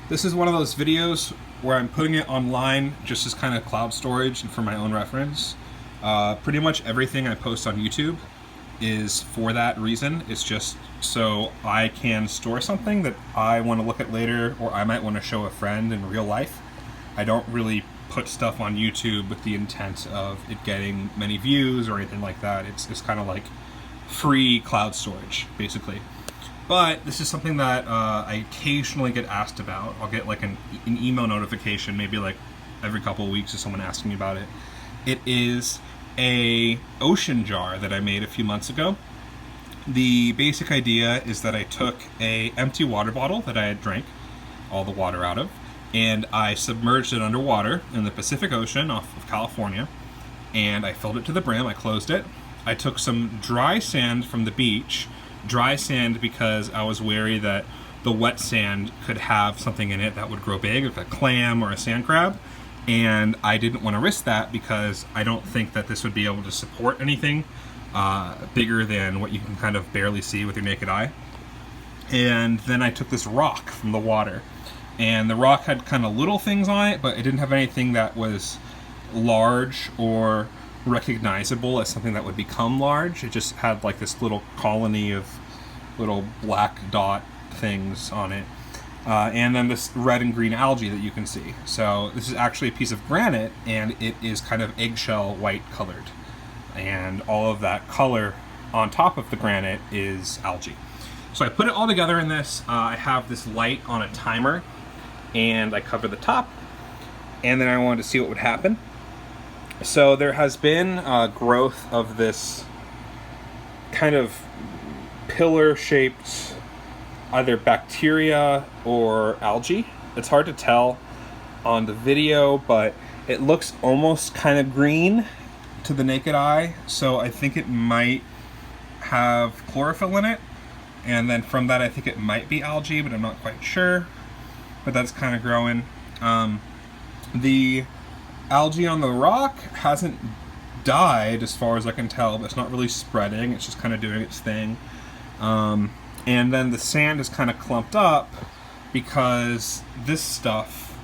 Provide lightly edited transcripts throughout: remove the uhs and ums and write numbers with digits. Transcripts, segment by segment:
This is one of those videos where I'm putting it online just as kind of cloud storage and for my own reference. Pretty much everything I post on YouTube is for that reason. It's just so I can store something that I want to look at later, or I might want to show a friend in real life. I don't really put stuff on YouTube with the intent of it getting many views or anything like that. It's kind of like free cloud storage, basically. But this is something that I occasionally get asked about. I'll get like an email notification, maybe like every couple of weeks, of someone asking me about it. It is a ocean jar that I made a few months ago. The basic idea is that I took a empty water bottle that I had drank all the water out of, and I submerged it underwater in the Pacific Ocean off of California, and I filled it to the brim. I closed it. I took some dry sand from the beach. Dry sand because I was wary that the wet sand could have something in it that would grow big, like a clam or a sand crab, and I didn't want to risk that because I don't think that this would be able to support anything bigger than what you can kind of barely see with your naked eye. And then I took this rock from the water, and the rock had kind of little things on it, but it didn't have anything that was large or recognizable as something that would become large. It just had like this little colony of little black dot things on it. And then this red and green algae that you can see. So this is actually a piece of granite, and it is kind of eggshell white colored. And all of that color on top of the granite is algae. So I put it all together in this. I have this light on a timer, and I cover the top, and then I wanted to see what would happen. So there has been growth of this kind of pillar-shaped either bacteria or algae. It's hard to tell on the video, but it looks almost kind of green to the naked eye. So I think it might have chlorophyll in it. And then from that, I think it might be algae, but I'm not quite sure. But that's kind of growing. The algae on the rock hasn't died as far as I can tell, but it's not really spreading. It's just kind of doing its thing. And then the sand is kind of clumped up because this stuff,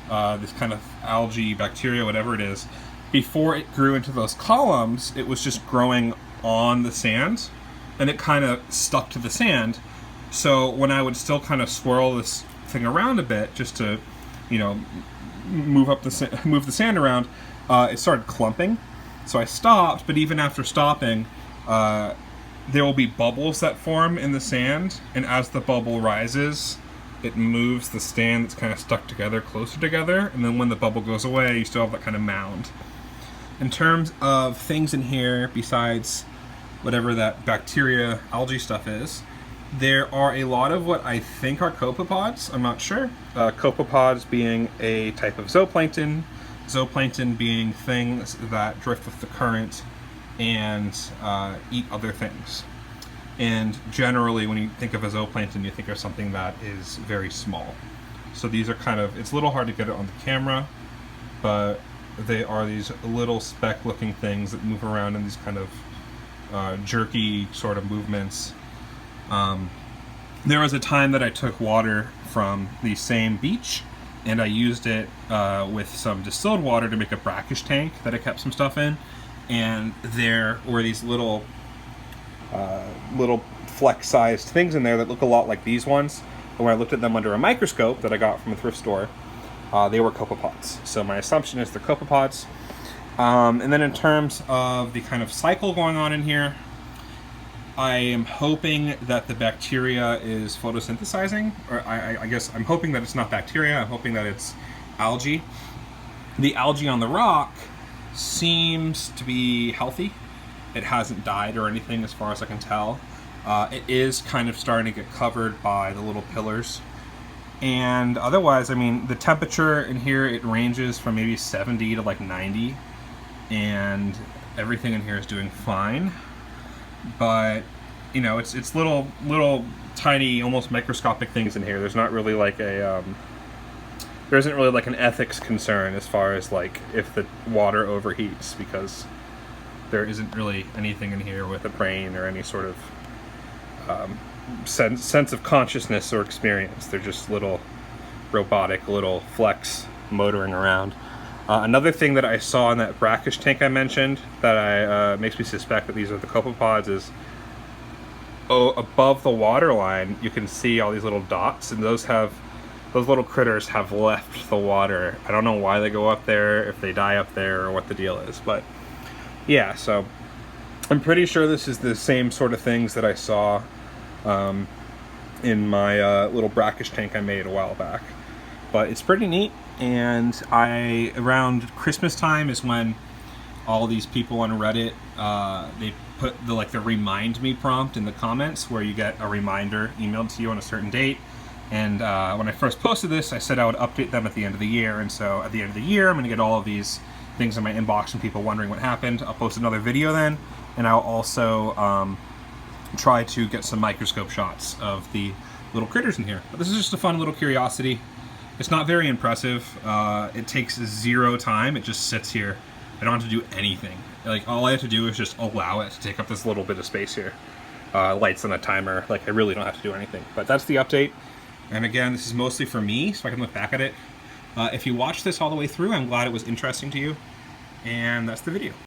this kind of algae, bacteria, whatever it is, before it grew into those columns, it was just growing on the sand, and it kind of stuck to the sand. So when I would still kind of swirl this thing around a bit just to, you know, move the sand around, it started clumping. So I stopped, but even after stopping, there will be bubbles that form in the sand, and as the bubble rises, it moves the sand that's kind of stuck together closer together, and then when the bubble goes away, you still have that kind of mound. In terms of things in here, besides whatever that bacteria, algae stuff is, there are a lot of what I think are copepods. I'm not sure. Copepods being a type of zooplankton, zooplankton being things that drift with the current and eat other things. And generally, when you think of a zooplankton, you think of something that is very small. So these are kind of, it's a little hard to get it on the camera, but they are these little speck-looking things that move around in these kind of jerky sort of movements. There was a time that I took water from the same beach, and I used it with some distilled water to make a brackish tank that I kept some stuff in. And there were these little fleck-sized things in there that look a lot like these ones. But when I looked at them under a microscope that I got from a thrift store, they were copepods. So my assumption is they're copepods. And then in terms of the kind of cycle going on in here, I am hoping that the bacteria is photosynthesizing, or I guess I'm hoping that it's not bacteria, I'm hoping that it's algae. The algae on the rock seems to be healthy. It hasn't died or anything as far as I can tell. It is kind of starting to get covered by the little pillars. And otherwise, I mean, the temperature in here, it ranges from maybe 70 to like 90, and everything in here is doing fine. But, you know, it's little tiny, almost microscopic things in here. There's not really like a there isn't really like an ethics concern as far as like if the water overheats, because there isn't really anything in here with a brain or any sort of sense of consciousness or experience. They're just little robotic little flex motoring around. Another thing that I saw in that brackish tank I mentioned that makes me suspect that these are the copepods is, above the water line you can see all these little dots, and those little critters have left the water. I don't know why they go up there, if they die up there, or what the deal is, but yeah, so I'm pretty sure this is the same sort of things that I saw in my little brackish tank I made a while back. But it's pretty neat, and around Christmas time is when all these people on Reddit, they put the remind me prompt in the comments, where you get a reminder emailed to you on a certain date. And when I first posted this, I said I would update them at the end of the year, and so at the end of the year I'm going to get all of these things in my inbox from people wondering what happened. I'll post another video then, and I'll also try to get some microscope shots of the little critters in here. But this is just a fun little curiosity. It's not very impressive. It takes 0 time. It just sits here. I don't have to do anything. Like, all I have to do is just allow it to take up this little bit of space here. Lights on a timer. Like, I really don't have to do anything. But that's the update. And again, this is mostly for me, so I can look back at it. If you watched this all the way through, I'm glad it was interesting to you. And that's the video.